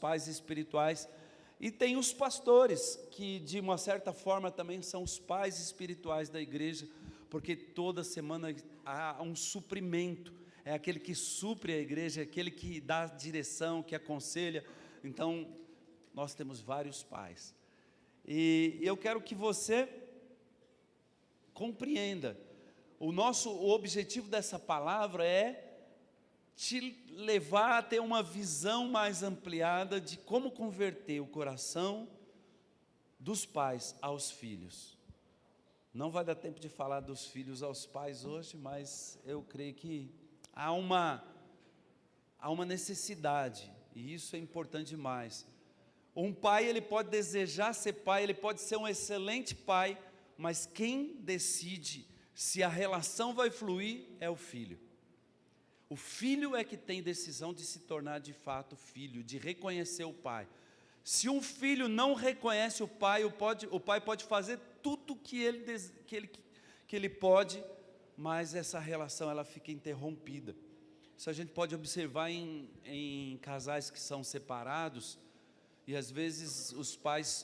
pais espirituais. E tem os pastores, que de uma certa forma também são os pais espirituais da igreja, porque toda semana há um suprimento, é aquele que supre a igreja, é aquele que dá direção, que aconselha. Então, nós temos vários pais. E eu quero que você compreenda, o objetivo dessa palavra é te levar a ter uma visão mais ampliada de como converter o coração dos pais aos filhos. Não vai dar tempo de falar dos filhos aos pais hoje, mas eu creio que há uma necessidade, e isso é importante demais. Um pai, ele pode desejar ser pai, ele pode ser um excelente pai, mas quem decide se a relação vai fluir é o filho. O filho é que tem decisão de se tornar de fato filho, de reconhecer o pai. Se um filho não reconhece o pai pode fazer tudo que ele pode, mas essa relação ela fica interrompida. Isso a gente pode observar em casais que são separados, e às vezes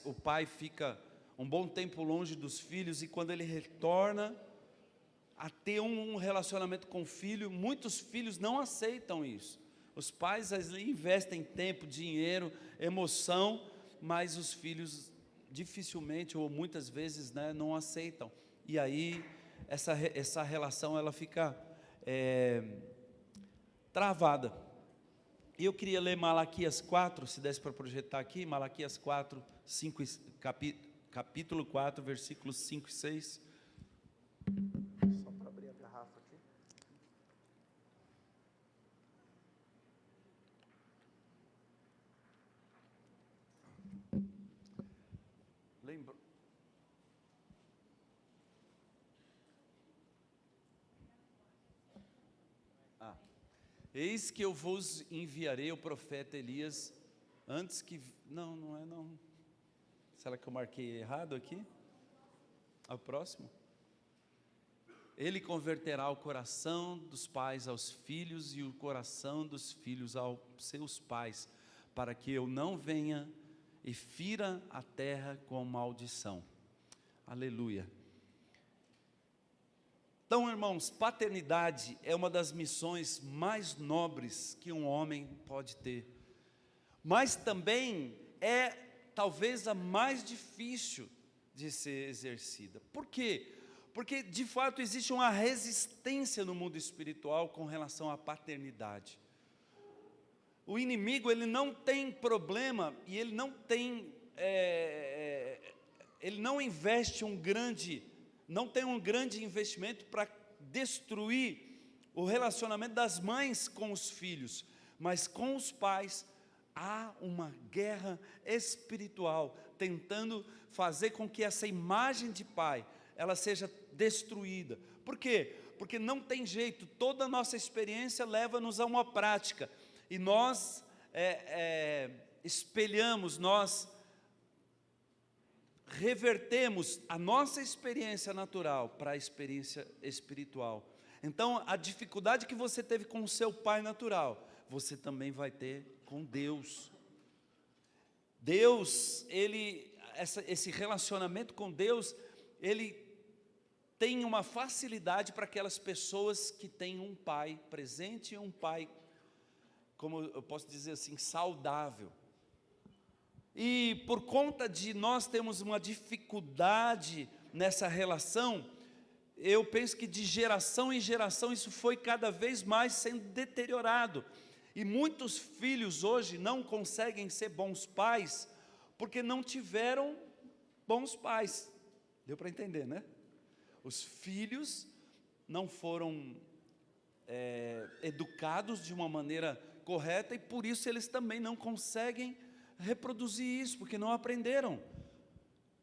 o pai fica um bom tempo longe dos filhos, e quando ele retorna a ter um relacionamento com o filho, muitos filhos não aceitam isso. Os pais investem tempo, dinheiro, emoção, mas os filhos dificilmente ou muitas vezes, né, não aceitam. E aí essa relação ela fica travada. E eu queria ler Malaquias 4, se desse para projetar aqui, Malaquias 4, 5, capítulo 4, versículos 5 e 6. Só para abrir a garrafa aqui. Lembra? Eis que eu vos enviarei o profeta Elias antes que... Não, não é não. Será que eu marquei errado aqui? Ao próximo? Ele converterá o coração dos pais aos filhos e o coração dos filhos aos seus pais, para que eu não venha e fira a terra com maldição. Aleluia. Então, irmãos, paternidade é uma das missões mais nobres que um homem pode ter, mas também é talvez a mais difícil de ser exercida. Por quê? Porque de fato existe uma resistência no mundo espiritual com relação à paternidade. O inimigo, ele não tem problema e ele não tem, ele não investe não tem um grande investimento para destruir o relacionamento das mães com os filhos, mas com os pais há uma guerra espiritual, tentando fazer com que essa imagem de pai, ela seja destruída. Por quê? Porque não tem jeito, toda a nossa experiência leva-nos a uma prática, e nós espelhamos, nós revertemos a nossa experiência natural para a experiência espiritual. Então, a dificuldade que você teve com o seu pai natural, você também vai ter com Deus. Deus, esse relacionamento com Deus, ele tem uma facilidade para aquelas pessoas que têm um pai presente e um pai, como eu posso dizer assim, saudável. E por conta de nós termos uma dificuldade nessa relação, eu penso que de geração em geração isso foi cada vez mais sendo deteriorado. E muitos filhos hoje não conseguem ser bons pais porque não tiveram bons pais. Deu para entender, né? Os filhos não foram educados de uma maneira correta e por isso eles também não conseguem reproduzir isso, porque não aprenderam.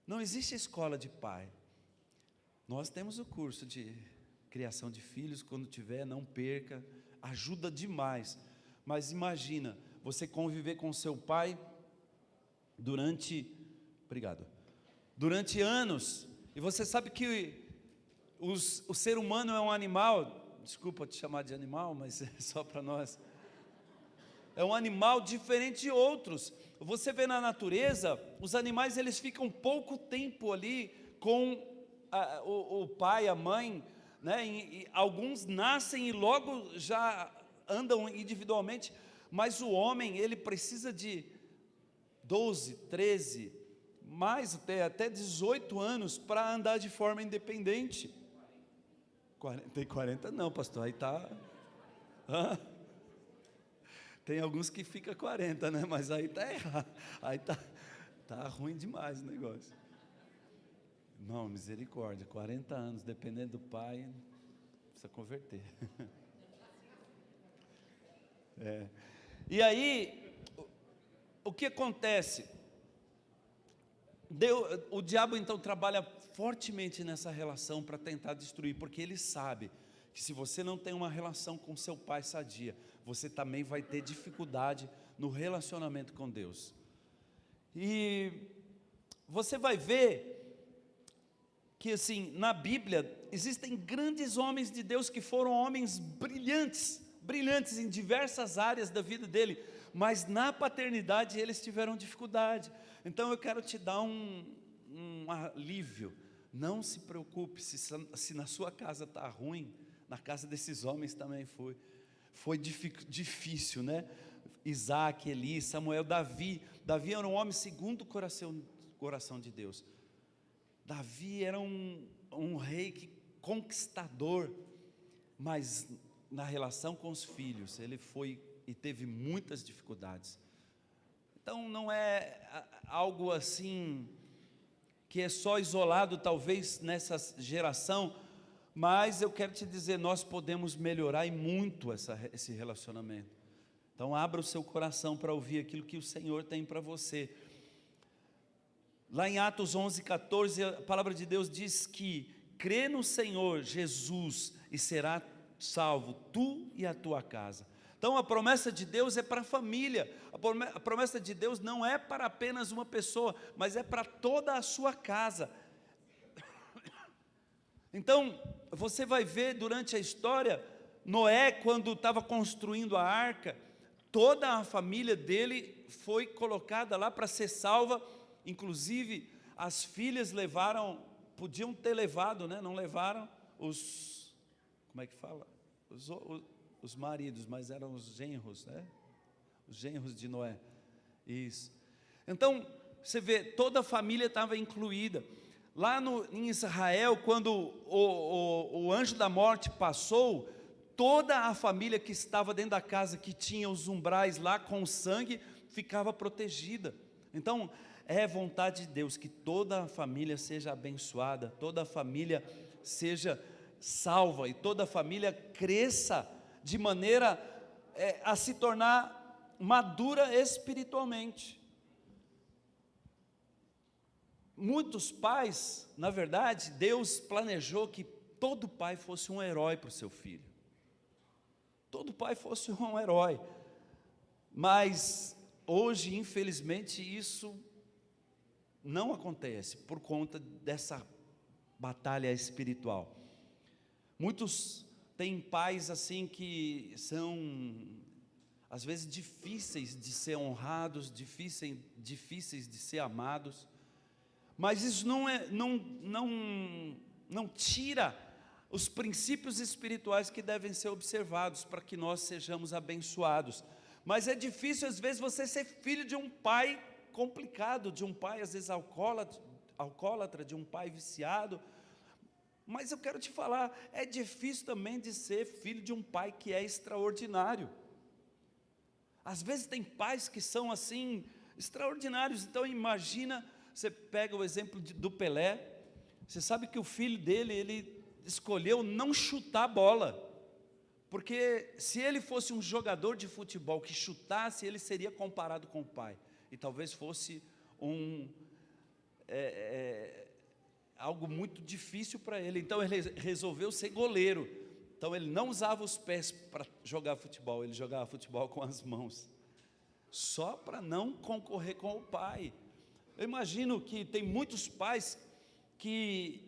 Não existe escola de pai. Nós temos o curso de criação de filhos, quando tiver, não perca, ajuda demais. Mas imagina, você conviver com seu pai durante anos, e você sabe que o ser humano é um animal, desculpa te chamar de animal, mas é só para nós. é um animal diferente de outros. Você vê na natureza, os animais eles ficam pouco tempo ali com o pai, a mãe, né? E alguns nascem e logo já andam individualmente, mas o homem ele precisa de 12, 13, mais até 18 anos para andar de forma independente. 40 não, pastor, aí está... Tem alguns que fica 40, né? Mas aí está errado, aí tá ruim demais o negócio. Não, misericórdia, 40 anos, dependendo do pai, precisa converter. E aí, o que acontece? O diabo então trabalha fortemente nessa relação para tentar destruir, porque ele sabe que se você não tem uma relação com seu pai sadia, você também vai ter dificuldade no relacionamento com Deus. E você vai ver que assim, na Bíblia, existem grandes homens de Deus que foram homens brilhantes em diversas áreas da vida dele, mas na paternidade eles tiveram dificuldade. Então eu quero te dar um alívio. Não se preocupe, se na sua casa está ruim, na casa desses homens também foi difícil, né? Isaac, Eli, Samuel, Davi era um homem segundo o coração de Deus. Davi era um rei conquistador, mas na relação com os filhos, ele foi e teve muitas dificuldades. Então não é algo assim, que é só isolado talvez nessa geração, mas eu quero te dizer, nós podemos melhorar e muito esse relacionamento. Então abra o seu coração para ouvir aquilo que o Senhor tem para você. Lá em Atos 11:14, a palavra de Deus diz que crê no Senhor Jesus e será salvo, tu e a tua casa. Então a promessa de Deus é para a família, a promessa de Deus não é para apenas uma pessoa, mas é para toda a sua casa. Então você vai ver durante a história, Noé quando estava construindo a arca, toda a família dele foi colocada lá para ser salva, inclusive as filhas podiam ter levado, né? Não levaram como é que fala? Os maridos, mas eram os genros, né? Os genros de Noé, isso. Então, você vê, toda a família estava incluída. Lá em Israel, quando o anjo da morte passou, toda a família que estava dentro da casa, que tinha os umbrais lá com o sangue, ficava protegida. Então, é vontade de Deus que toda a família seja abençoada, toda a família seja salva e toda a família cresça de maneira a se tornar madura espiritualmente. Muitos pais, na verdade, Deus planejou que todo pai fosse um herói para o seu filho. Todo pai fosse um herói. Mas hoje, infelizmente, isso não acontece por conta dessa batalha espiritual. Muitos têm pais assim que são, às vezes, difíceis de ser honrados, difíceis de ser amados, mas isso não tira os princípios espirituais que devem ser observados para que nós sejamos abençoados. Mas é difícil às vezes você ser filho de um pai complicado, de um pai às vezes alcoólatra, de um pai viciado. Mas eu quero te falar, é difícil também de ser filho de um pai que é extraordinário. Às vezes tem pais que são assim, extraordinários. Então imagina, você pega o exemplo do Pelé, você sabe que o filho dele, ele escolheu não chutar a bola, porque se ele fosse um jogador de futebol que chutasse, ele seria comparado com o pai, e talvez fosse algo muito difícil para ele. Então ele resolveu ser goleiro. Então ele não usava os pés para jogar futebol, ele jogava futebol com as mãos, só para não concorrer com o pai. Eu imagino que tem muitos pais que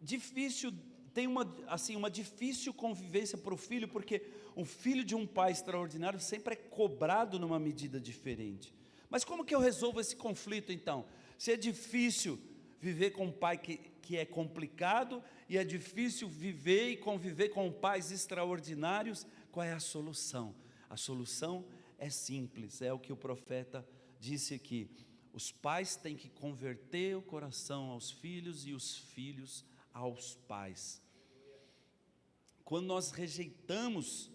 difícil tem uma difícil convivência para o filho, porque o filho de um pai extraordinário sempre é cobrado numa medida diferente. Mas como que eu resolvo esse conflito então? Se é difícil viver com um pai que é complicado, e é difícil viver e conviver com pais extraordinários, qual é a solução? A solução é simples, é o que o profeta disse aqui: os pais têm que converter o coração aos filhos e os filhos aos pais. Quando nós rejeitamos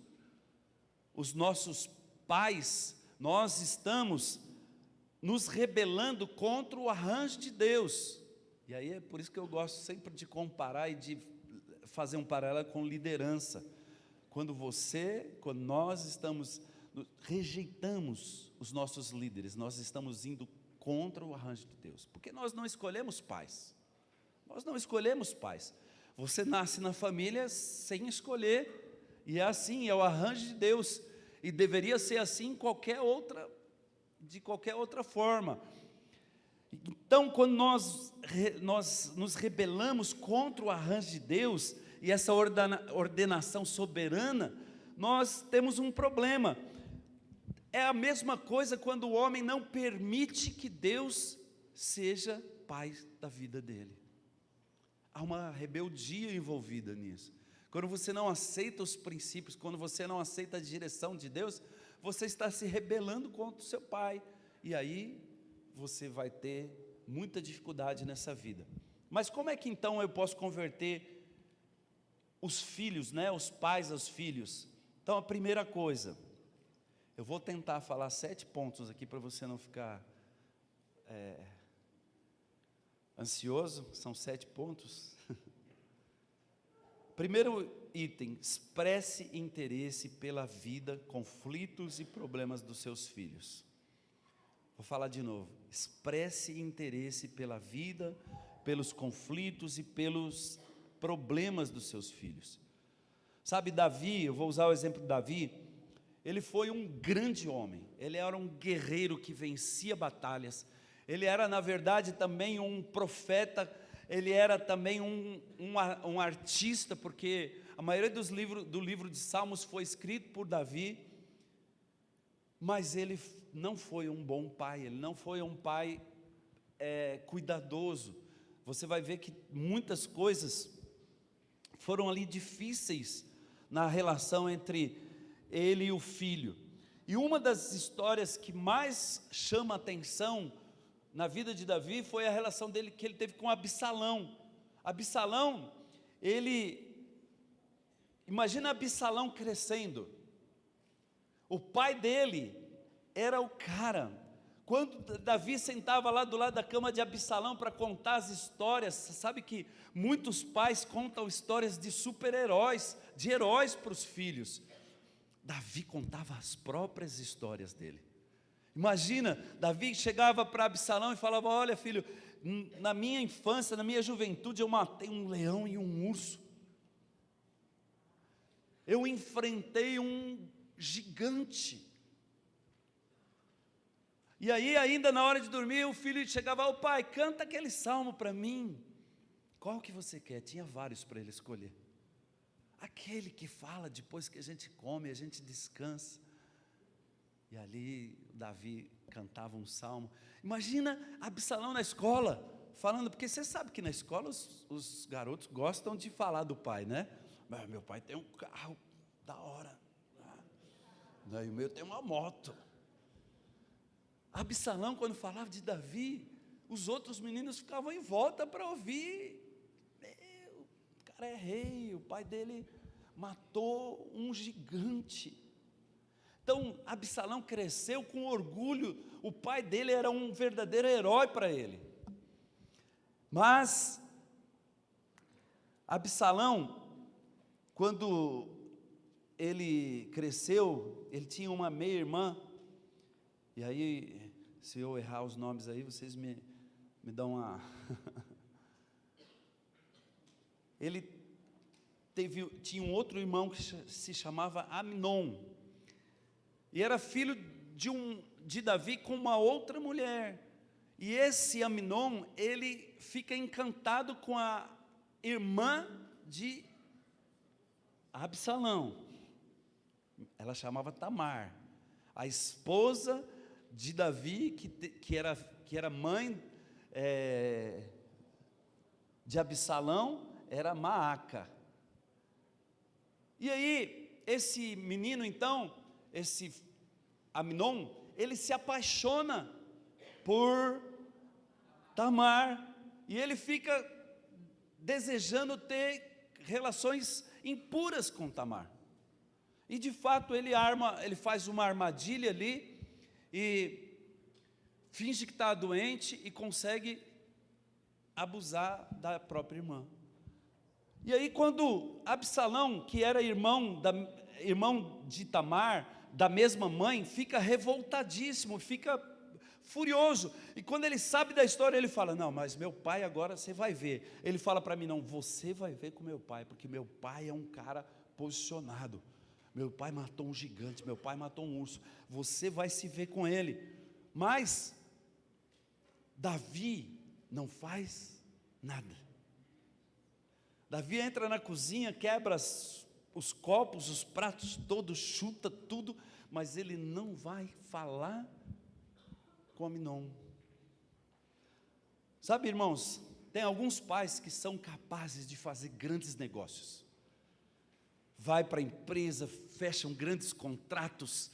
os nossos pais, nós estamos nos rebelando contra o arranjo de Deus. E aí é por isso que eu gosto sempre de comparar e de fazer um paralelo com liderança. Quando nós rejeitamos os nossos líderes, nós estamos indo contra o arranjo de Deus, porque nós não escolhemos pais. Nós não escolhemos pais. Você nasce na família sem escolher, e é assim, é o arranjo de Deus, e deveria ser assim de qualquer outra forma. Então, quando nós nos rebelamos contra o arranjo de Deus, e essa ordenação soberana, nós temos um problema. É a mesma coisa quando o homem não permite que Deus seja pai da vida dele. Há uma rebeldia envolvida nisso. Quando você não aceita os princípios, quando você não aceita a direção de Deus, você está se rebelando contra o seu pai, e aí você vai ter muita dificuldade nessa vida. Mas como é que então eu posso converter os filhos, os pais aos filhos? Então a primeira coisa, eu vou tentar falar 7 pontos aqui para você não ficar ansioso. São 7 pontos. Primeiro item: expresse interesse pela vida, conflitos e problemas dos seus filhos. Vou falar de novo: expresse interesse pela vida, pelos conflitos e pelos problemas dos seus filhos. Sabe, Davi, eu vou usar o exemplo de Davi. Ele foi um grande homem, ele era um guerreiro que vencia batalhas, ele era na verdade também um profeta, ele era também um artista, porque a maioria do livro de Salmos foi escrito por Davi. Mas ele não foi um bom pai, ele não foi um pai cuidadoso. Você vai ver que muitas coisas foram ali difíceis na relação entre ele e o filho. E uma das histórias que mais chama a atenção na vida de Davi foi a relação dele que ele teve com Absalão. Absalão, imagina Absalão crescendo. O pai dele era o cara. Quando Davi sentava lá do lado da cama de Absalão para contar as histórias, sabe que muitos pais contam histórias de super-heróis, de heróis para os filhos. Davi contava as próprias histórias dele. Imagina, Davi chegava para Absalão e falava: olha, filho, na minha infância, na minha juventude, eu matei um leão e um urso. Eu enfrentei um gigante. E aí, ainda na hora de dormir, o filho chegava: ô pai, canta aquele salmo para mim. Qual que você quer? Tinha vários para ele escolher. Aquele que fala depois que a gente come, a gente descansa. E ali Davi cantava um salmo. Imagina Absalão na escola, falando, porque você sabe que na escola os garotos gostam de falar do pai, né? Meu pai tem um carro da hora, e o meu tem uma moto. Absalão, quando falava de Davi, os outros meninos ficavam em volta para ouvir. O cara é rei, o pai dele matou um gigante. Então Absalão cresceu com orgulho, o pai dele era um verdadeiro herói para ele. Mas Absalão, quando ele cresceu, ele tinha uma meia-irmã. E aí, se eu errar os nomes aí, vocês me dão uma... Ele tinha um outro irmão que se chamava Amnon, e era filho de Davi com uma outra mulher. E esse Amnon, ele fica encantado com a irmã de Absalão, ela chamava Tamar, a esposa de Davi, que era mãe de Absalão, era Maaca. E aí, esse menino então, esse Amnon, ele se apaixona por Tamar, e ele fica desejando ter relações impuras com Tamar. E de fato ele faz uma armadilha ali, e finge que está doente, e consegue abusar da própria irmã. E aí quando Absalão, que era irmão de Tamar, da mesma mãe, fica revoltadíssimo, fica furioso, e quando ele sabe da história, ele fala: não, mas meu pai agora você vai ver. Ele fala para mim: não, você vai ver com meu pai, porque meu pai é um cara posicionado, meu pai matou um gigante, meu pai matou um urso, você vai se ver com ele. Mas Davi não faz nada. Davi entra na cozinha, quebra os copos, os pratos todos, chuta tudo, mas ele não vai falar com Amnon. Sabe, irmãos, tem alguns pais que são capazes de fazer grandes negócios. Vai para a empresa, fecham grandes contratos,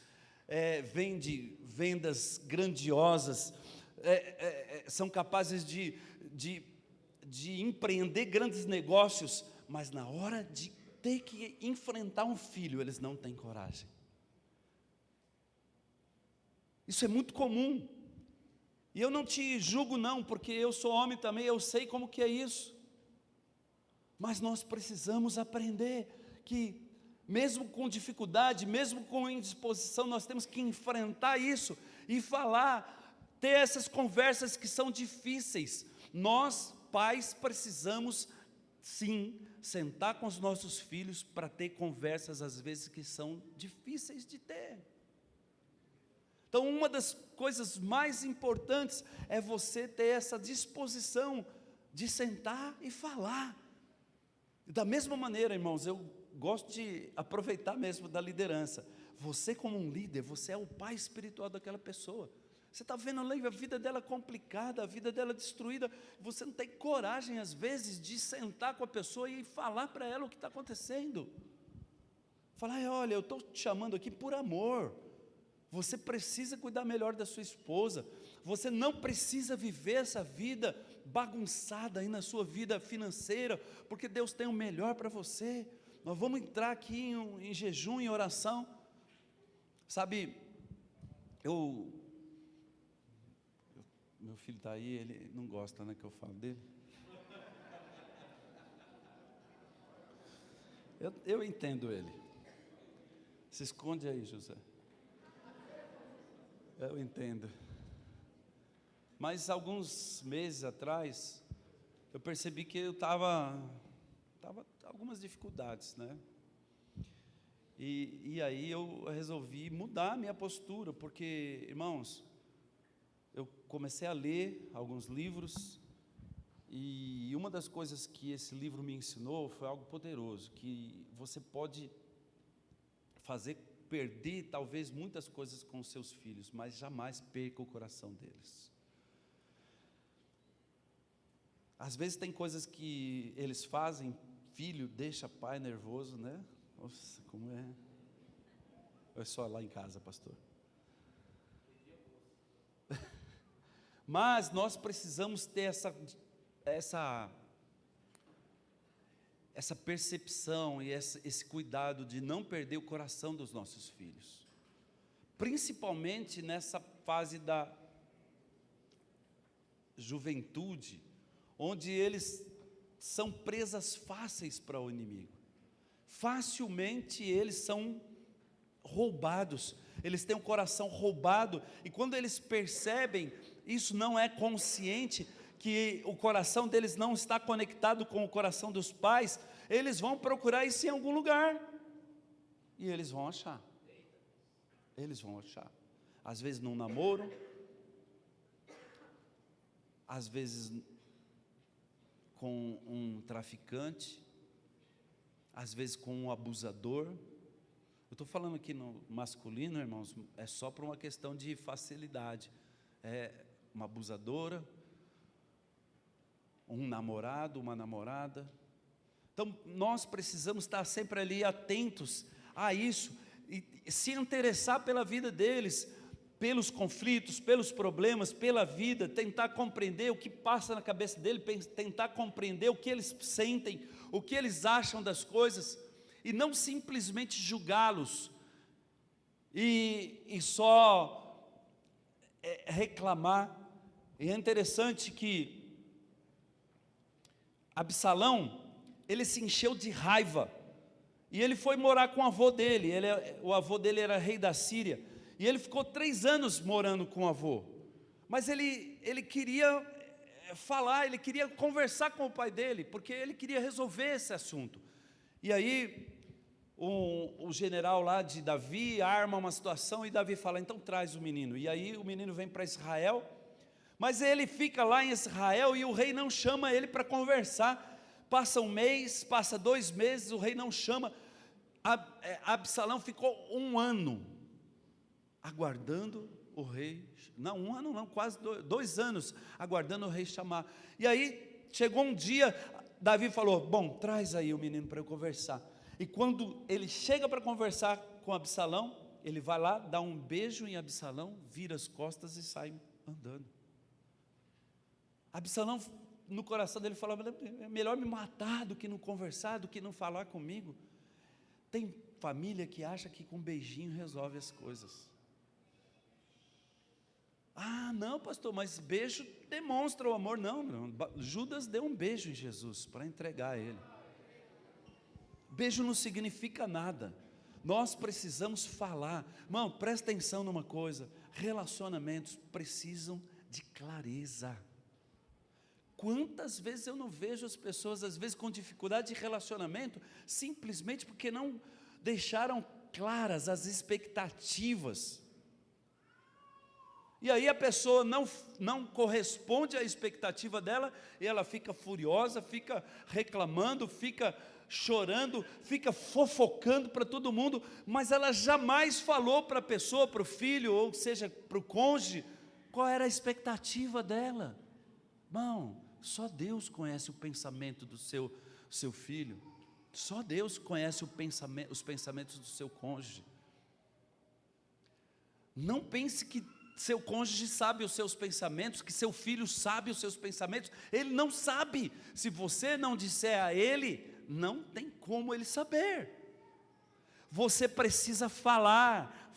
vende vendas grandiosas, são capazes de empreender grandes negócios, mas na hora de ter que enfrentar um filho, eles não têm coragem. Isso é muito comum. E eu não te julgo não, porque eu sou homem também, eu sei como que é isso. Mas nós precisamos aprender que, mesmo com dificuldade, mesmo com indisposição, nós temos que enfrentar isso e falar, ter essas conversas que são difíceis. Nós, pais, precisamos sim sentar com os nossos filhos para ter conversas às vezes que são difíceis de ter. Então, uma das coisas mais importantes é você ter essa disposição de sentar e falar. Da mesma maneira, irmãos, eu gosto de aproveitar mesmo da liderança. Você, como um líder, você é o pai espiritual daquela pessoa. Você está vendo a vida dela complicada, a vida dela destruída, você não tem coragem às vezes de sentar com a pessoa e falar para ela o que está acontecendo. Falar: olha, eu estou te chamando aqui por amor. Você precisa cuidar melhor da sua esposa. Você não precisa viver essa vida bagunçada aí na sua vida financeira, porque Deus tem o melhor para você. Nós vamos entrar aqui em jejum, em oração. Sabe, meu filho está aí, ele não gosta, né, que eu falo dele. Eu entendo ele. Se esconde aí, José. Eu entendo. Mas alguns meses atrás, eu percebi que eu estava algumas dificuldades, né? E aí eu resolvi mudar a minha postura, porque, irmãos, eu comecei a ler alguns livros, e uma das coisas que esse livro me ensinou foi algo poderoso, que você pode perder talvez muitas coisas com os seus filhos, mas jamais perca o coração deles. Às vezes tem coisas que eles fazem, filho deixa pai nervoso, né? Nossa, como é? Ou é só lá em casa, pastor? Mas nós precisamos ter essa percepção e esse cuidado de não perder o coração dos nossos filhos, principalmente nessa fase da juventude, onde eles são presas fáceis para o inimigo. Facilmente eles são roubados, eles têm o coração roubado, e quando eles percebem, isso não é consciente, que o coração deles não está conectado com o coração dos pais, eles vão procurar isso em algum lugar, e eles vão achar, às vezes num namoro, às vezes com um traficante, às vezes com um abusador. Eu estou falando aqui no masculino, irmãos, é só por uma questão de facilidade. É uma abusadora, um namorado, uma namorada. Então, nós precisamos estar sempre ali atentos a isso, e se interessar pela vida deles, pelos conflitos, pelos problemas, pela vida, tentar compreender o que passa na cabeça dele, tentar compreender o que eles sentem, o que eles acham das coisas, e não simplesmente julgá-los, e só reclamar. E é interessante que Absalão, ele se encheu de raiva, e ele foi morar com o avô dele. O avô dele era rei da Síria, e ele ficou 3 anos morando com o avô, mas ele queria falar, ele queria conversar com o pai dele, porque ele queria resolver esse assunto. E aí, o general lá de Davi arma uma situação, e Davi fala, então traz o menino. E aí o menino vem para Israel, mas ele fica lá em Israel, e o rei não chama ele para conversar. Passa 1 mês, passa 2 meses, o rei não chama. Absalão ficou 1 ano aguardando o rei, não, 1 ano não, quase 2 anos, aguardando o rei chamar. E aí, chegou um dia, Davi falou, bom, traz aí o menino para eu conversar. E quando ele chega para conversar com Absalão, ele vai lá, dá um beijo em Absalão, vira as costas e sai andando. Absalão, no coração dele, falava, é melhor me matar do que não conversar, do que não falar comigo. Tem família que acha que com um beijinho resolve as coisas. Ah, não, pastor, mas beijo demonstra o amor. Não, Judas deu um beijo em Jesus para entregar a ele. Beijo não significa nada. Nós precisamos falar. Irmão, presta atenção numa coisa: relacionamentos precisam de clareza. Quantas vezes eu não vejo as pessoas, às vezes com dificuldade de relacionamento, simplesmente porque não deixaram claras as expectativas. E aí a pessoa não corresponde à expectativa dela, e ela fica furiosa, fica reclamando, fica chorando, fica fofocando para todo mundo, mas ela jamais falou para a pessoa, para o filho, ou seja, para o cônjuge, qual era a expectativa dela. Irmão, só Deus conhece o pensamento do seu filho, só Deus conhece os pensamentos do seu cônjuge. Não pense que seu cônjuge sabe os seus pensamentos, que seu filho sabe os seus pensamentos. Ele não sabe. Se você não disser a ele, não tem como ele saber. Você precisa falar.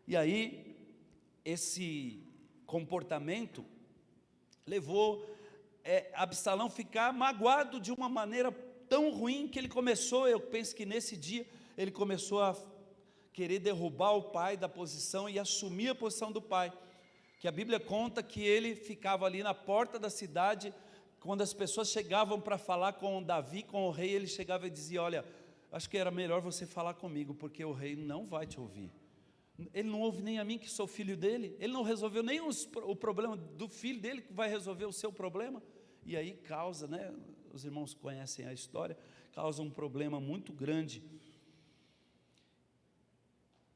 E aí, esse comportamento levou Absalão a ficar magoado de uma maneira tão ruim, que ele começou, eu penso que nesse dia, ele começou a querer derrubar o pai da posição e assumir a posição do pai, que a Bíblia conta que ele ficava ali na porta da cidade, quando as pessoas chegavam para falar com Davi, com o rei, ele chegava e dizia, olha, acho que era melhor você falar comigo, porque o rei não vai te ouvir, ele não ouve nem a mim que sou filho dele, ele não resolveu nem o problema do filho dele, que vai resolver o seu problema. E aí causa, os irmãos conhecem a história, causa um problema muito grande.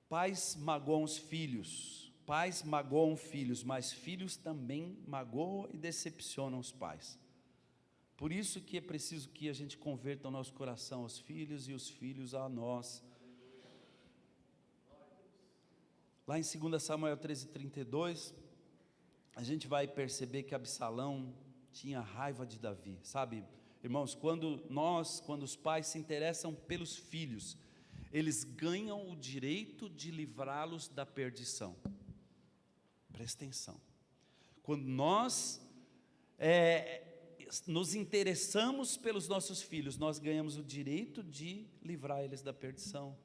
Pais magoam os filhos, mas filhos também magoam e decepcionam os pais. Por isso que é preciso que a gente converta o nosso coração aos filhos e os filhos a nós. Lá em 2 Samuel 13:32, a gente vai perceber que Absalão tinha raiva de Davi, sabe? Irmãos, quando os pais se interessam pelos filhos, eles ganham o direito de livrá-los da perdição. Presta atenção. Quando nós nos interessamos pelos nossos filhos, nós ganhamos o direito de livrar eles da perdição.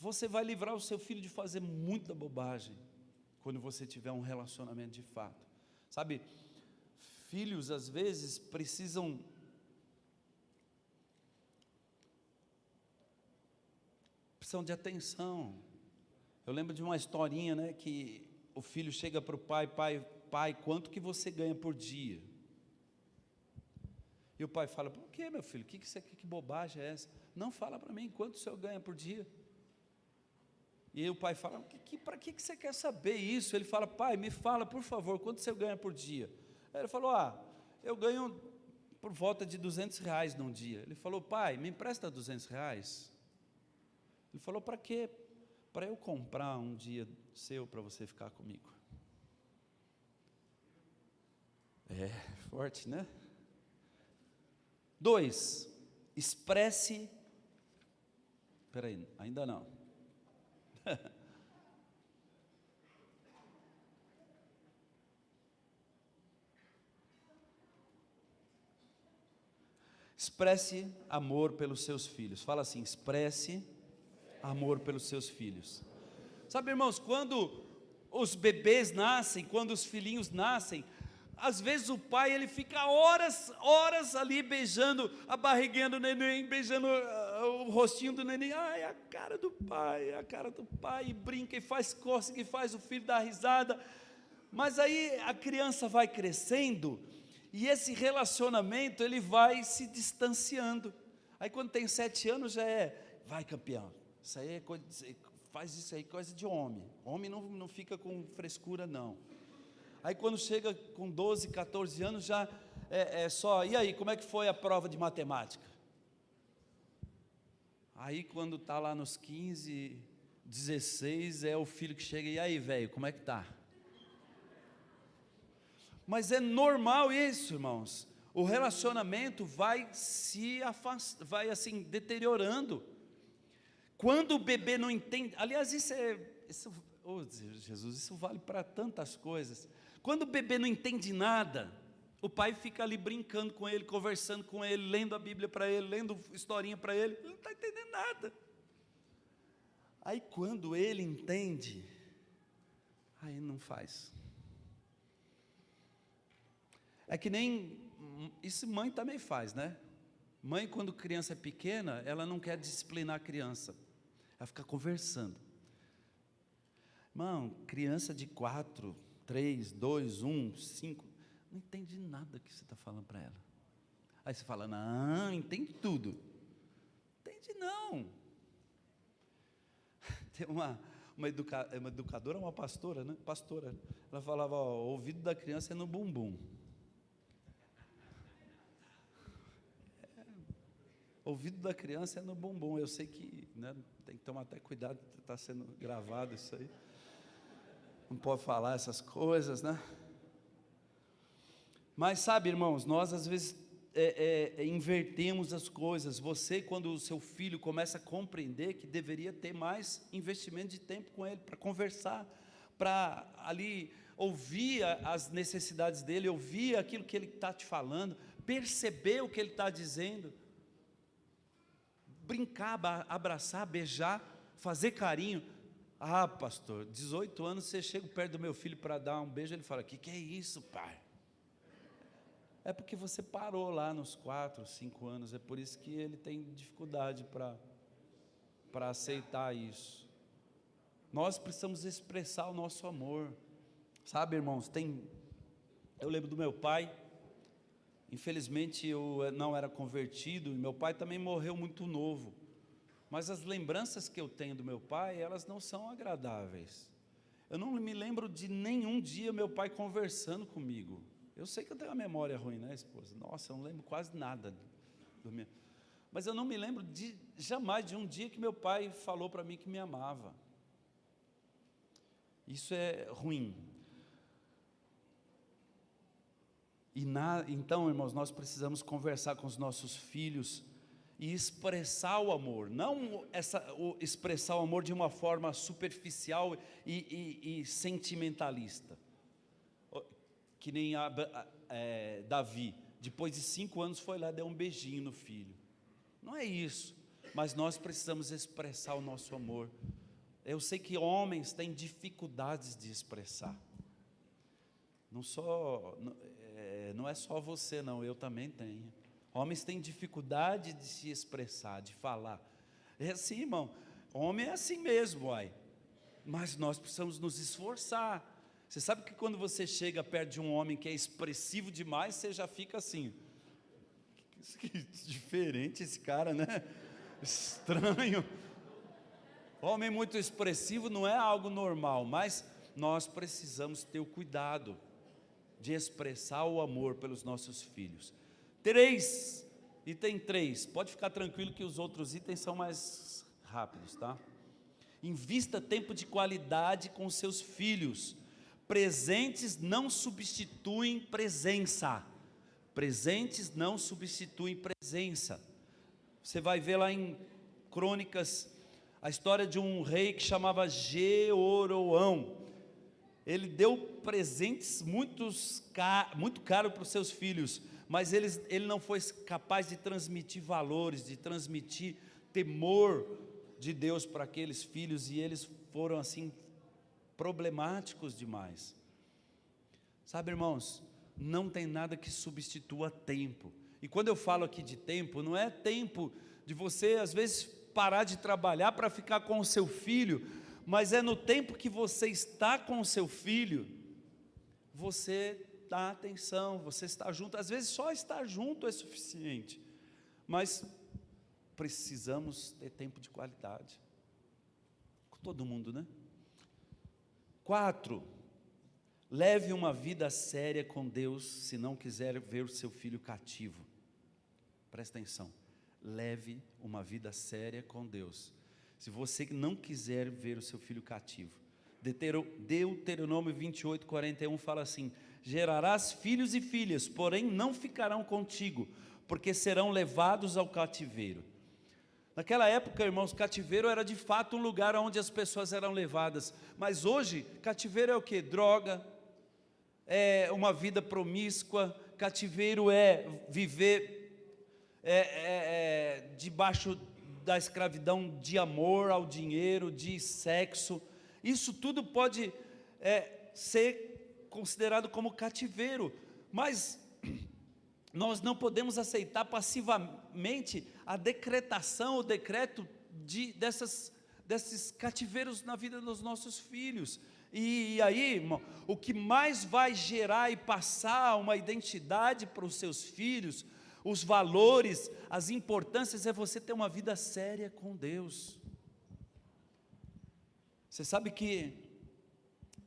Você vai livrar o seu filho de fazer muita bobagem, quando você tiver um relacionamento de fato. Sabe, filhos às vezes precisam de atenção. Eu lembro de uma historinha, que o filho chega para o pai, pai, quanto que você ganha por dia? E o pai fala: por que, meu filho? Que bobagem é essa? Não, fala para mim, quanto o senhor ganha por dia? E o pai fala: para que você quer saber isso? Ele fala: pai, me fala, por favor, quanto você ganha por dia? Aí ele falou: eu ganho por volta de R$200 num dia. Ele falou: pai, me empresta R$200? Ele falou: para quê? Para eu comprar um dia seu para você ficar comigo. É forte, né? 2, expresse. Espera aí, ainda não. Expresse amor pelos seus filhos. Fala assim: expresse amor pelos seus filhos. Sabe, irmãos, quando os bebês nascem, quando os filhinhos nascem, às vezes o pai, ele fica horas ali beijando a barriguinha do neném, beijando o rostinho do neném. Ai, a cara do pai, e brinca e faz cócega e faz o filho dar risada. Mas aí a criança vai crescendo e esse relacionamento ele vai se distanciando. Aí quando tem 7 anos já vai, campeão, isso aí é coisa, faz isso aí, coisa de homem. Homem não fica com frescura não. Aí quando chega com 12, 14 anos já só, e aí, como é que foi a prova de matemática? Aí quando está lá nos 15, 16, é o filho que chega: e aí, velho, como é que está? Mas é normal isso, irmãos. O relacionamento vai se afastando, vai assim deteriorando. Quando o bebê não entende, aliás, oh Jesus, isso vale para tantas coisas. Quando o bebê não entende nada, o pai fica ali brincando com ele, conversando com ele, lendo a Bíblia para ele, lendo historinha para ele, ele não está entendendo nada. Aí quando ele entende, aí não faz. É que nem, isso mãe também faz, né? Mãe, quando criança é pequena, ela não quer disciplinar a criança, ela fica conversando. Irmão, criança de 4, 3, 2, 1, 5, não entende nada que você está falando para ela. Aí você fala: não, entende tudo. Entende não. Tem uma educadora, uma pastora, né? Pastora. Ela falava: o ouvido da criança é no bumbum. O ouvido da criança é no bumbum. Eu sei que, né, tem que tomar até cuidado, está sendo gravado isso aí. Não pode falar essas coisas, né? Mas sabe, irmãos, nós às vezes invertemos as coisas. Você, quando o seu filho começa a compreender que deveria ter mais investimento de tempo com ele, para conversar, para ali ouvir as necessidades dele, ouvir aquilo que ele está te falando, perceber o que ele está dizendo, brincar, abraçar, beijar, fazer carinho. Ah, pastor, 18 anos, você chega perto do meu filho para dar um beijo, ele fala: que é isso, pai? É porque você parou lá nos 4, 5 anos, é por isso que ele tem dificuldade para aceitar isso. Nós precisamos expressar o nosso amor, sabe, irmãos? Eu lembro do meu pai, infelizmente eu não era convertido, e meu pai também morreu muito novo. Mas as lembranças que eu tenho do meu pai, elas não são agradáveis. Eu não me lembro de nenhum dia meu pai conversando comigo. Eu sei que eu tenho uma memória ruim, né, esposa? Nossa, eu não lembro quase nada do meu. Mas eu não me lembro jamais de um dia que meu pai falou para mim que me amava. Isso é ruim. Então, irmãos, nós precisamos conversar com os nossos filhos e expressar o amor, não expressar o amor de uma forma superficial e sentimentalista, que nem Davi, depois de 5 anos foi lá, deu um beijinho no filho. Não é isso, mas nós precisamos expressar o nosso amor. Eu sei que homens têm dificuldades de expressar, não é só você não, eu também tenho. Homens têm dificuldade de se expressar, de falar. É assim, irmão, homem é assim mesmo, uai. Mas nós precisamos nos esforçar. Você sabe que quando você chega perto de um homem que é expressivo demais, você já fica assim: Que diferente esse cara, né? Estranho. Homem muito expressivo não é algo normal, mas nós precisamos ter o cuidado de expressar o amor pelos nossos filhos. 3, item 3, pode ficar tranquilo que os outros itens são mais rápidos, tá? Invista tempo de qualidade com seus filhos. Presentes não substituem presença. Presentes não substituem presença. Você vai ver lá em Crônicas a história de um rei que chamava Jeroão. Ele deu presentes muito caros para os seus filhos, mas ele não foi capaz de transmitir valores, de transmitir temor de Deus para aqueles filhos, e eles foram assim problemáticos demais. Sabe, irmãos, não tem nada que substitua tempo. E quando eu falo aqui de tempo, não é tempo de você às vezes parar de trabalhar para ficar com o seu filho, mas é no tempo que você está com o seu filho, você dá atenção, você está junto. Às vezes só estar junto é suficiente, mas precisamos ter tempo de qualidade com todo mundo, né? 4, leve uma vida séria com Deus, se não quiser ver o seu filho cativo. Presta atenção, leve uma vida séria com Deus, se você não quiser ver o seu filho cativo. Deuteronômio 28:41 fala assim: gerarás filhos e filhas, porém não ficarão contigo, porque serão levados ao cativeiro. Naquela época, irmãos, cativeiro era de fato um lugar onde as pessoas eram levadas, mas hoje, cativeiro é o que? Droga, é uma vida promíscua, cativeiro é viver debaixo da escravidão de amor ao dinheiro, de sexo. Isso tudo pode ser considerado como cativeiro, mas nós não podemos aceitar passivamente a decretação, o decreto desses cativeiros na vida dos nossos filhos. E aí, irmão, o que mais vai gerar e passar uma identidade para os seus filhos, os valores, as importâncias, é você ter uma vida séria com Deus. Você sabe que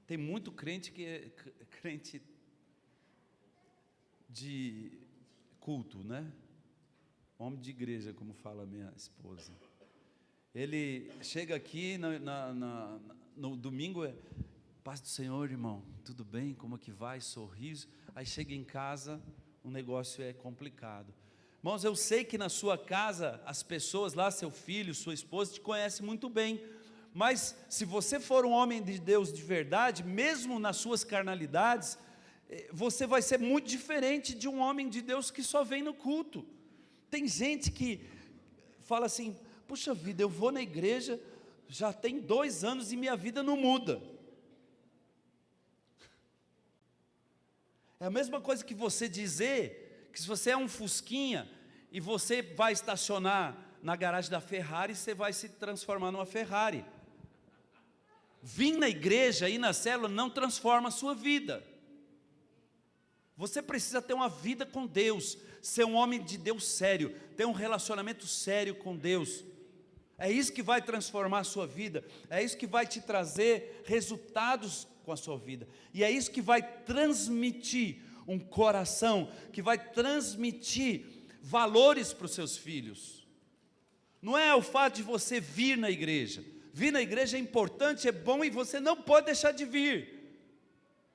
tem muito crente que é crente de culto, né? Homem de igreja, como fala minha esposa. Ele chega aqui no domingo, paz do Senhor, irmão, tudo bem? Como é que vai? Sorriso. Aí chega em casa, o negócio é complicado. Irmãos, eu sei que na sua casa, as pessoas lá, seu filho, sua esposa, te conhecem muito bem, mas se você for um homem de Deus de verdade, mesmo nas suas carnalidades, você vai ser muito diferente de um homem de Deus que só vem no culto. Tem gente que fala assim: puxa vida, eu vou na igreja, já tem 2 anos e minha vida não muda. É a mesma coisa que você dizer que se você é um fusquinha e você vai estacionar na garagem da Ferrari, você vai se transformar numa Ferrari. Vir na igreja, ir na célula, não transforma a sua vida. Você precisa ter uma vida com Deus, ser um homem de Deus sério, ter um relacionamento sério com Deus. É isso que vai transformar a sua vida, é isso que vai te trazer resultados com a sua vida, e é isso que vai transmitir um coração, que vai transmitir valores para os seus filhos. Não é o fato de você vir na igreja é importante, é bom, e você não pode deixar de vir,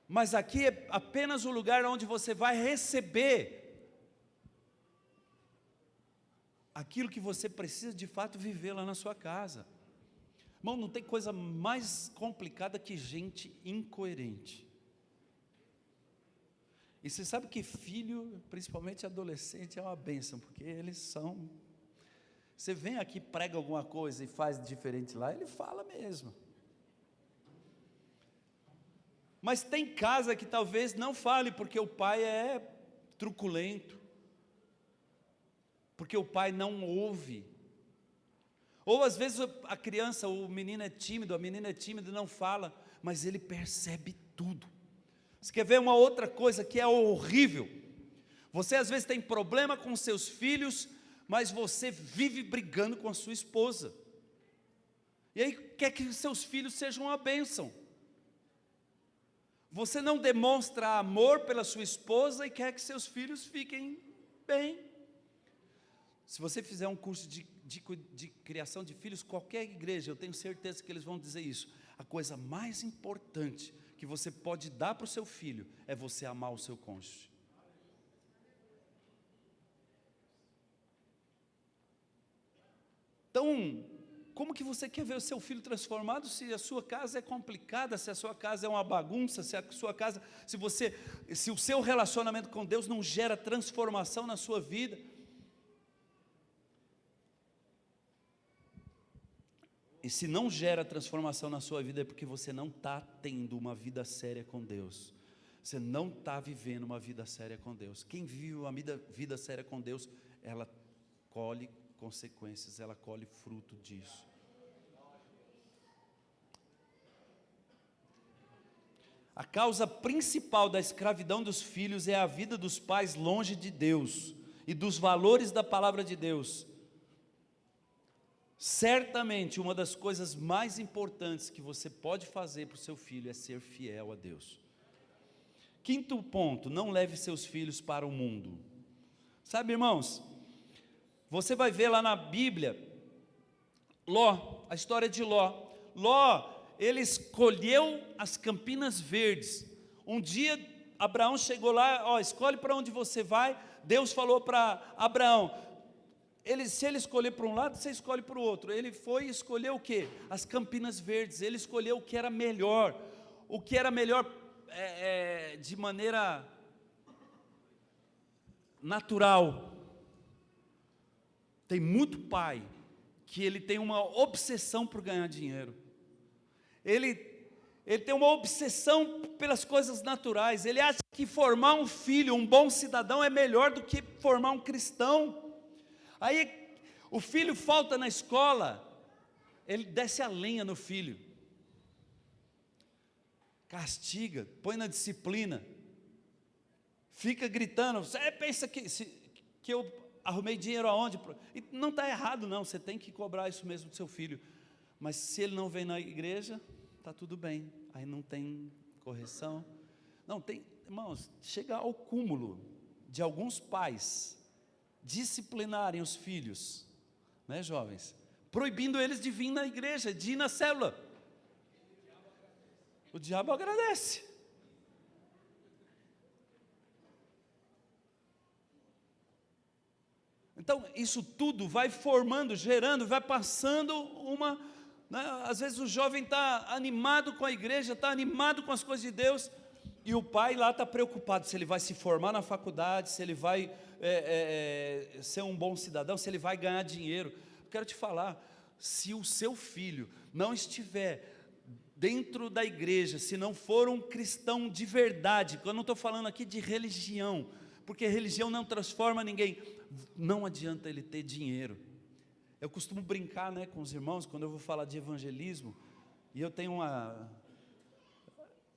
mas aqui é apenas o lugar onde você vai receber aquilo que você precisa de fato viver lá na sua casa. Irmão, não tem coisa mais complicada que gente incoerente. E você sabe que filho, principalmente adolescente, é uma bênção, porque eles são... Você vem aqui, prega alguma coisa e faz diferente lá, ele fala mesmo. Mas tem casa que talvez não fale, porque o pai é truculento, porque o pai não ouve. Ou às vezes a criança, o menino é tímido, a menina é tímida, não fala, mas ele percebe tudo. Você quer ver uma outra coisa que é horrível? Você às vezes tem problema com seus filhos, mas você vive brigando com a sua esposa. E aí quer que seus filhos sejam uma bênção. Você não demonstra amor pela sua esposa e quer que seus filhos fiquem bem. Se você fizer um curso de criação de filhos, qualquer igreja, eu tenho certeza que eles vão dizer isso. A coisa mais importante que você pode dar para o seu filho é você amar o seu cônjuge. Então, como que você quer ver o seu filho transformado se a sua casa é complicada, se a sua casa é uma bagunça, se o seu relacionamento com Deus não gera transformação na sua vida? E se não gera transformação na sua vida é porque você não está tendo uma vida séria com Deus. Você não está vivendo uma vida séria com Deus. Quem vive uma vida séria com Deus, ela colhe consequências, ela colhe fruto disso. A causa principal da escravidão dos filhos é a vida dos pais longe de Deus e dos valores da palavra de Deus. Certamente uma das coisas mais importantes que você pode fazer para o seu filho é ser fiel a Deus. Quinto ponto, não leve seus filhos para o mundo. Sabe, irmãos, você vai ver lá na Bíblia, Ló, a história de Ló. Ló, ele escolheu as Campinas Verdes. Um dia, Abraão chegou lá, escolhe para onde você vai. Deus falou para Abraão, se ele escolher para um lado, você escolhe para o outro. Ele foi e escolheu o quê? As Campinas Verdes. Ele escolheu o que era melhor. O que era melhor de maneira natural. Tem muito pai que ele tem uma obsessão por ganhar dinheiro. Ele tem uma obsessão pelas coisas naturais. Ele acha que formar um filho, um bom cidadão, é melhor do que formar um cristão. Aí o filho falta na escola, ele desce a lenha no filho, castiga, põe na disciplina, fica gritando. Você pensa que eu arrumei dinheiro aonde? E não está errado não, você tem que cobrar isso mesmo do seu filho. Mas se ele não vem na igreja, está tudo bem, aí não tem correção. Não, tem, irmãos, chega ao cúmulo de alguns pais disciplinarem os filhos, né, jovens, proibindo eles de vir na igreja, de ir na célula. O diabo agradece. Então, isso tudo vai formando, gerando, vai passando uma, né, às vezes o jovem está animado com a igreja, está animado com as coisas de Deus, e o pai lá está preocupado se ele vai se formar na faculdade, se ele vai ser um bom cidadão, se ele vai ganhar dinheiro. Eu quero te falar, se o seu filho não estiver dentro da igreja, se não for um cristão de verdade, eu não estou falando aqui de religião, porque religião não transforma ninguém, não adianta ele ter dinheiro. Eu costumo brincar, né, com os irmãos, quando eu vou falar de evangelismo, e eu tenho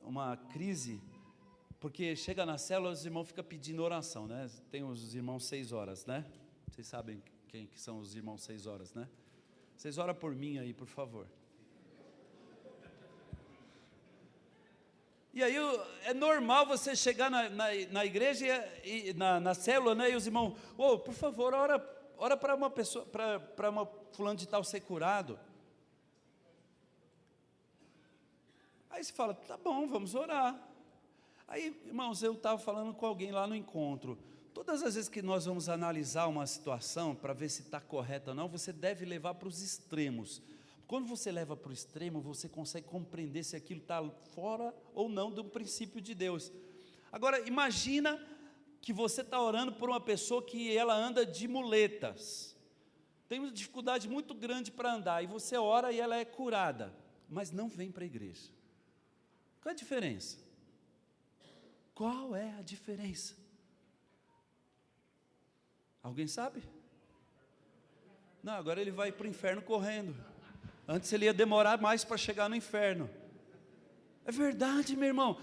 uma crise, porque chega na célula, os irmãos ficam pedindo oração, né? Tem os irmãos 6 horas, né? Vocês sabem quem que são os irmãos 6 horas, né? Vocês oram por mim aí, por favor. E aí é normal você chegar na igreja e na célula, né? E os irmãos, por favor, ora para uma pessoa, para uma fulano de tal ser curado. Aí você fala, tá bom, vamos orar. Aí, irmãos, eu estava falando com alguém lá no encontro. Todas as vezes que nós vamos analisar uma situação, para ver se está correta ou não, você deve levar para os extremos. Quando você leva para o extremo, você consegue compreender se aquilo está fora ou não do princípio de Deus. Agora, imagina que você está orando por uma pessoa que ela anda de muletas. Tem uma dificuldade muito grande para andar, e você ora e ela é curada, mas não vem para a igreja. Qual é a diferença? Qual é a diferença? Alguém sabe? Não, agora ele vai para o inferno correndo. Antes ele ia demorar mais para chegar no inferno. É verdade, meu irmão.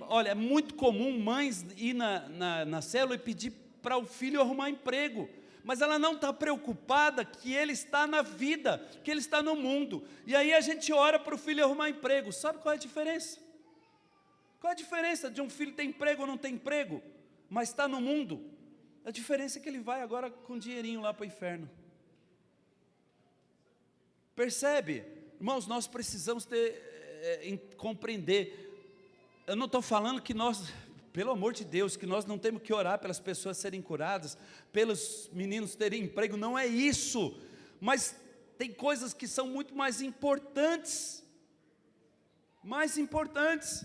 Olha, é muito comum mães ir na célula e pedir para o filho arrumar emprego, mas ela não está preocupada que ele está na vida, que ele está no mundo. E aí a gente ora para o filho arrumar emprego. Sabe qual é a diferença? Qual é a diferença de um filho ter emprego ou não ter emprego, mas está no mundo? A diferença é que ele vai agora com dinheirinho lá para o inferno. Percebe? Irmãos, nós precisamos compreender. Eu não estou falando que nós, pelo amor de Deus, que nós não temos que orar pelas pessoas serem curadas, pelos meninos terem emprego, não é isso. Mas tem coisas que são muito mais importantes. Mais importantes.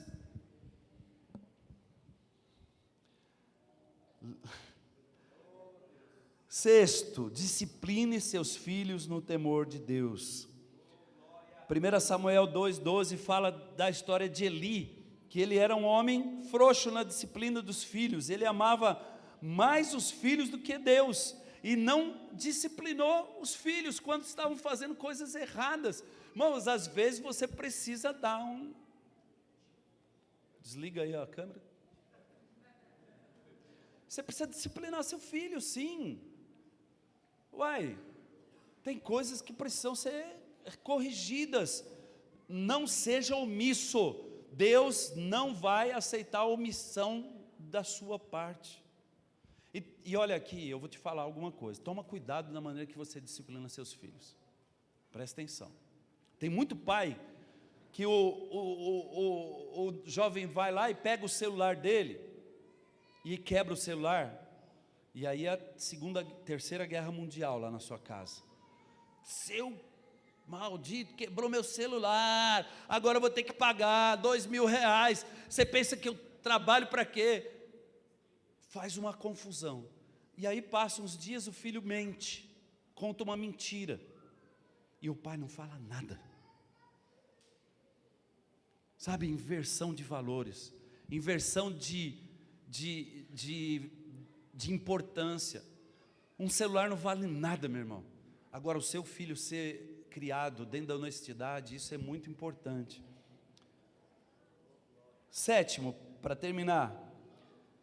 Sexto, discipline seus filhos no temor de Deus. 1 Samuel 2,12 fala da história de Eli, que ele era um homem frouxo na disciplina dos filhos, ele amava mais os filhos do que Deus, e não disciplinou os filhos quando estavam fazendo coisas erradas. Irmãos, às vezes você precisa dar um... Desliga aí a câmera. Você precisa disciplinar seu filho, sim. Uai, tem coisas que precisam ser corrigidas. Não seja omisso. Deus não vai aceitar a omissão da sua parte. E olha aqui, eu vou te falar alguma coisa. Toma cuidado na maneira que você disciplina seus filhos. Presta atenção. Tem muito pai que o jovem vai lá e pega o celular dele e quebra o celular. E aí a terceira guerra mundial lá na sua casa. Seu maldito, quebrou meu celular, agora eu vou ter que pagar R$2.000. Você pensa que eu trabalho para quê? Faz uma confusão. E aí passam uns dias, o filho mente, conta uma mentira, e o pai não fala nada. Sabe, inversão de valores, inversão de importância. Um celular não vale nada, meu irmão. Agora, o seu filho ser criado dentro da honestidade, isso é muito importante. Sétimo, para terminar,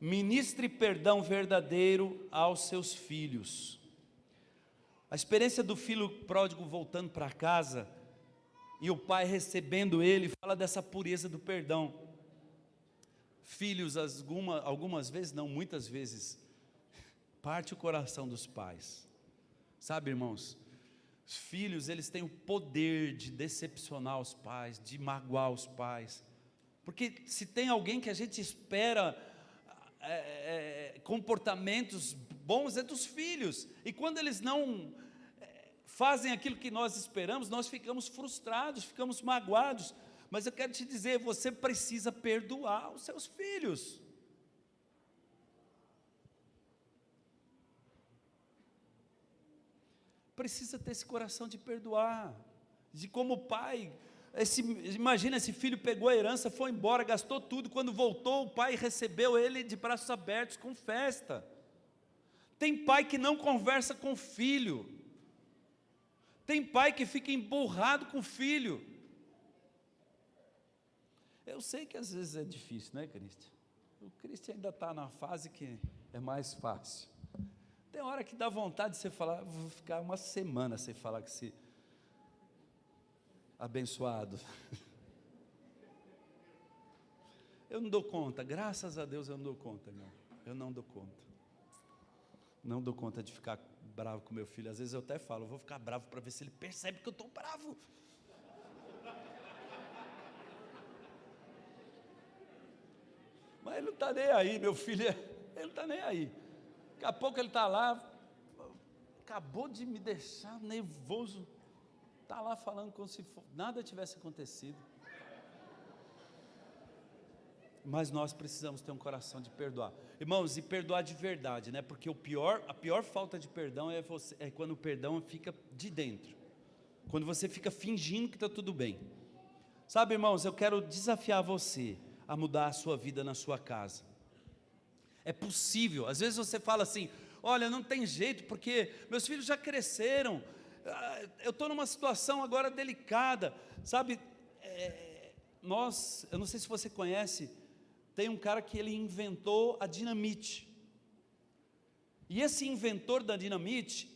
ministre perdão verdadeiro aos seus filhos. A experiência do filho pródigo voltando para casa, e o pai recebendo ele, fala dessa pureza do perdão. Filhos, algumas vezes, não, muitas vezes, parte o coração dos pais. Sabe, irmãos, os filhos, eles têm o poder de decepcionar os pais, de magoar os pais, porque se tem alguém que a gente espera comportamentos bons, é dos filhos, e quando eles não fazem aquilo que nós esperamos, nós ficamos frustrados, ficamos magoados. Mas eu quero te dizer, você precisa perdoar os seus filhos. Precisa ter esse coração de perdoar, de como pai, imagina, esse filho pegou a herança, foi embora, gastou tudo, quando voltou o pai recebeu ele de braços abertos, com festa. Tem pai que não conversa com o filho, tem pai que fica emburrado com o filho. Eu sei que às vezes é difícil, não é, Cristian? O Cristian ainda está na fase que é mais fácil. Tem hora que dá vontade de você falar, vou ficar uma semana sem falar com esse abençoado. Eu não dou conta, graças a Deus eu não dou conta, irmão. Eu não dou conta. Não dou conta de ficar bravo com meu filho. Às vezes eu até falo, eu vou ficar bravo para ver se ele percebe que eu estou bravo. Mas ele não está nem aí, meu filho, ele não está nem aí. Daqui a pouco ele está lá, acabou de me deixar nervoso, está lá falando como se nada tivesse acontecido. Mas nós precisamos ter um coração de perdoar. Irmãos, e perdoar de verdade, né? Porque a pior falta de perdão é quando o perdão fica de dentro. Quando você fica fingindo que está tudo bem. Sabe, irmãos, eu quero desafiar você a mudar a sua vida na sua casa. É possível. Às vezes você fala assim, olha, não tem jeito, porque meus filhos já cresceram, eu estou numa situação agora delicada, sabe, eu não sei se você conhece, tem um cara que ele inventou a dinamite. E esse inventor da dinamite,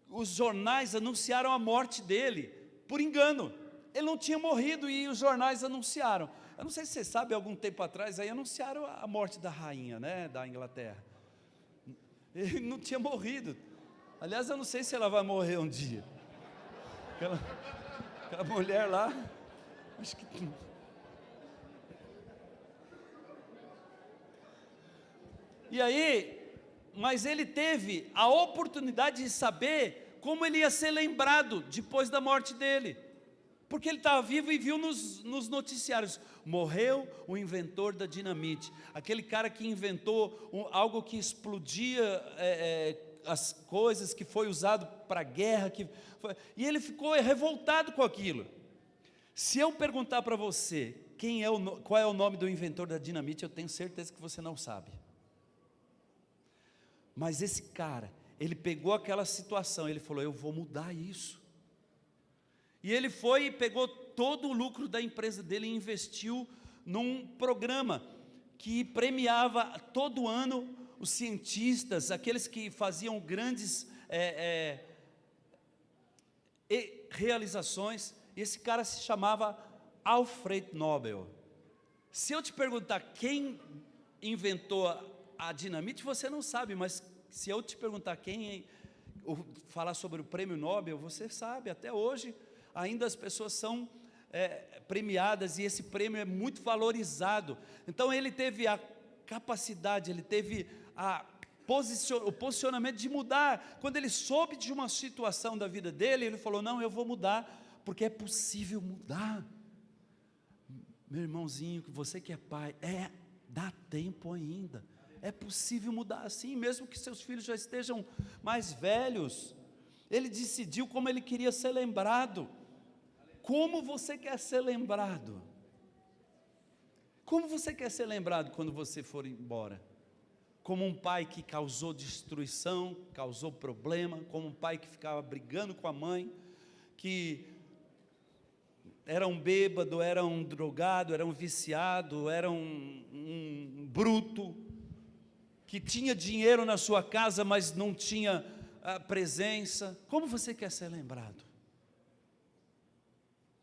os jornais anunciaram a morte dele, por engano. Ele não tinha morrido e os jornais anunciaram. Eu não sei se você sabe, algum tempo atrás, aí anunciaram a morte da rainha, né, da Inglaterra. Ele não tinha morrido. Aliás, eu não sei se ela vai morrer um dia. Aquela mulher lá, acho que... E aí, mas ele teve a oportunidade de saber como ele ia ser lembrado depois da morte dele. Porque ele estava vivo e viu nos noticiários, morreu o inventor da dinamite, aquele cara que inventou algo que explodia as coisas, que foi usado para guerra, e ele ficou revoltado com aquilo. Se eu perguntar para você, qual é o nome do inventor da dinamite, eu tenho certeza que você não sabe. Mas esse cara, ele pegou aquela situação, ele falou, eu vou mudar isso. E ele foi e pegou todo o lucro da empresa dele e investiu num programa que premiava todo ano os cientistas, aqueles que faziam grandes realizações. E esse cara se chamava Alfred Nobel. Se eu te perguntar quem inventou a dinamite, você não sabe, mas se eu te perguntar falar sobre o prêmio Nobel, você sabe, até hoje ainda as pessoas são premiadas e esse prêmio é muito valorizado. Então ele teve a capacidade, ele teve o posicionamento de mudar. Quando ele soube de uma situação da vida dele, ele falou, não, eu vou mudar, porque é possível mudar. Meu irmãozinho, você que é pai, dá tempo ainda, é possível mudar assim, mesmo que seus filhos já estejam mais velhos. Ele decidiu como ele queria ser lembrado. Como você quer ser lembrado? Como você quer ser lembrado quando você for embora? Como um pai que causou destruição, causou problema, como um pai que ficava brigando com a mãe, que era um bêbado, era um drogado, era um viciado, era um bruto, que tinha dinheiro na sua casa, mas não tinha a presença. Como você quer ser lembrado?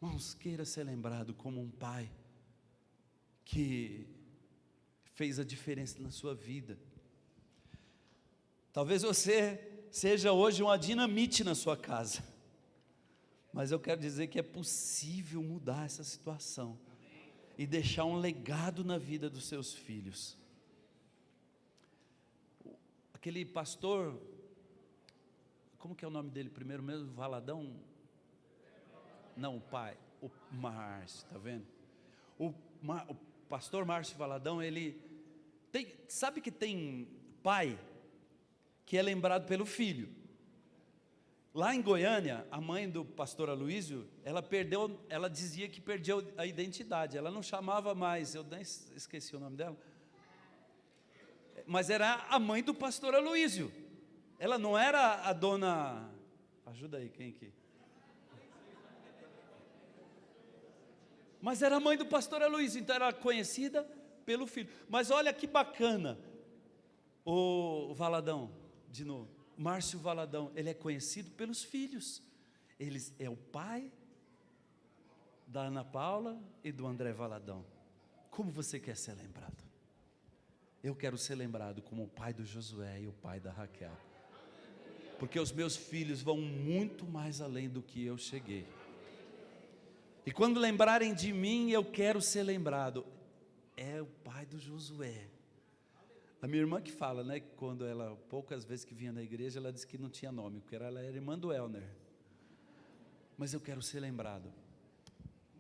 Irmãos, queira ser lembrado como um pai que fez a diferença na sua vida. Talvez você seja hoje uma dinamite na sua casa, mas eu quero dizer que é possível mudar essa situação e deixar um legado na vida dos seus filhos. Aquele pastor, como que é o nome dele primeiro mesmo? Valadão? Não, o pai, o Márcio, está vendo? O pastor Márcio Valadão, ele sabe que tem pai que é lembrado pelo filho. Lá em Goiânia, a mãe do pastor Aloísio, ela dizia que perdeu a identidade, ela não chamava mais, eu nem esqueci o nome dela, mas era a mãe do pastor Aloísio, ela não era a dona, ajuda aí, quem aqui? Mas era a mãe do pastor Aloísio, então era conhecida pelo filho. Mas olha que bacana, o Valadão, de novo, Márcio Valadão, ele é conhecido pelos filhos. Ele é o pai da Ana Paula e do André Valadão. Como você quer ser lembrado? Eu quero ser lembrado como o pai do Josué e o pai da Raquel, porque os meus filhos vão muito mais além do que eu cheguei. E quando lembrarem de mim, eu quero ser lembrado. É o pai do Josué. A minha irmã que fala, né, que quando ela, poucas vezes que vinha na igreja, ela disse que não tinha nome, porque ela era irmã do Elner. Mas eu quero ser lembrado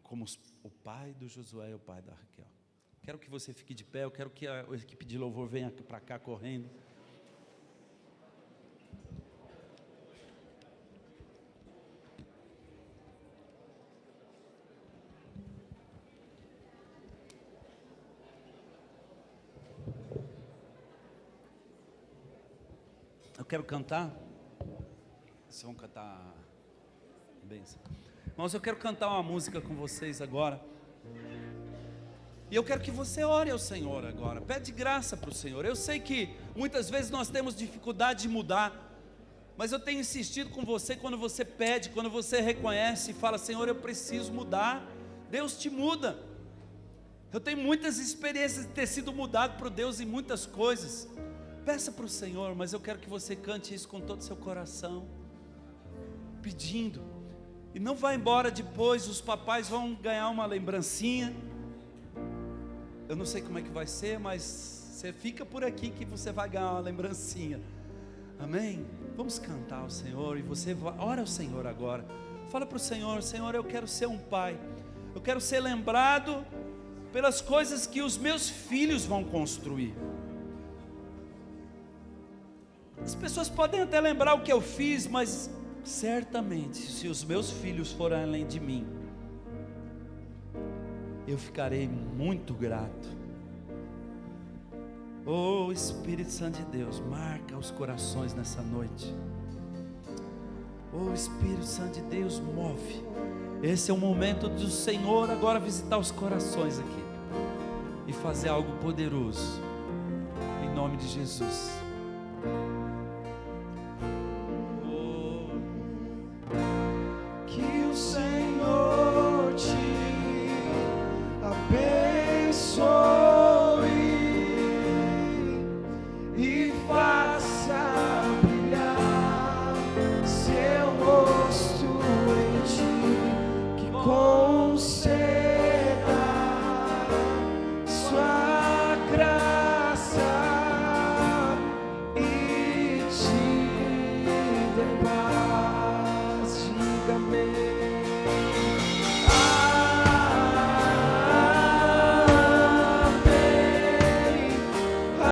como o pai do Josué e o pai da Raquel. Quero que você fique de pé, eu quero que a equipe de louvor venha para cá correndo. Eu quero cantar. Vocês vão cantar bênção. Irmãos, eu quero cantar uma música com vocês agora. E eu quero que você ore ao Senhor agora, pede graça para o Senhor. Eu sei que muitas vezes nós temos dificuldade de mudar, mas eu tenho insistido com você, quando você pede, quando você reconhece e fala: Senhor, eu preciso mudar, Deus te muda. Eu tenho muitas experiências de ter sido mudado por Deus em muitas coisas. Peça para o Senhor, mas eu quero que você cante isso com todo o seu coração, pedindo. E não vá embora depois, os papais vão ganhar uma lembrancinha. Eu não sei como é que vai ser, mas você fica por aqui que você vai ganhar uma lembrancinha. Amém? Vamos cantar ao Senhor, e você ora ao Senhor agora. Fala para o Senhor: Senhor, eu quero ser um pai. Eu quero ser lembrado pelas coisas que os meus filhos vão construir. As pessoas podem até lembrar o que eu fiz, mas certamente, se os meus filhos forem além de mim, eu ficarei muito grato. Oh Espírito Santo de Deus, marca os corações nessa noite. Oh Espírito Santo de Deus, move. Esse é o momento do Senhor agora visitar os corações aqui e fazer algo poderoso, em nome de Jesus. Que o Senhor te abençoe e faça brilhar seu rosto em ti, que conceda sua graça e te dê paz.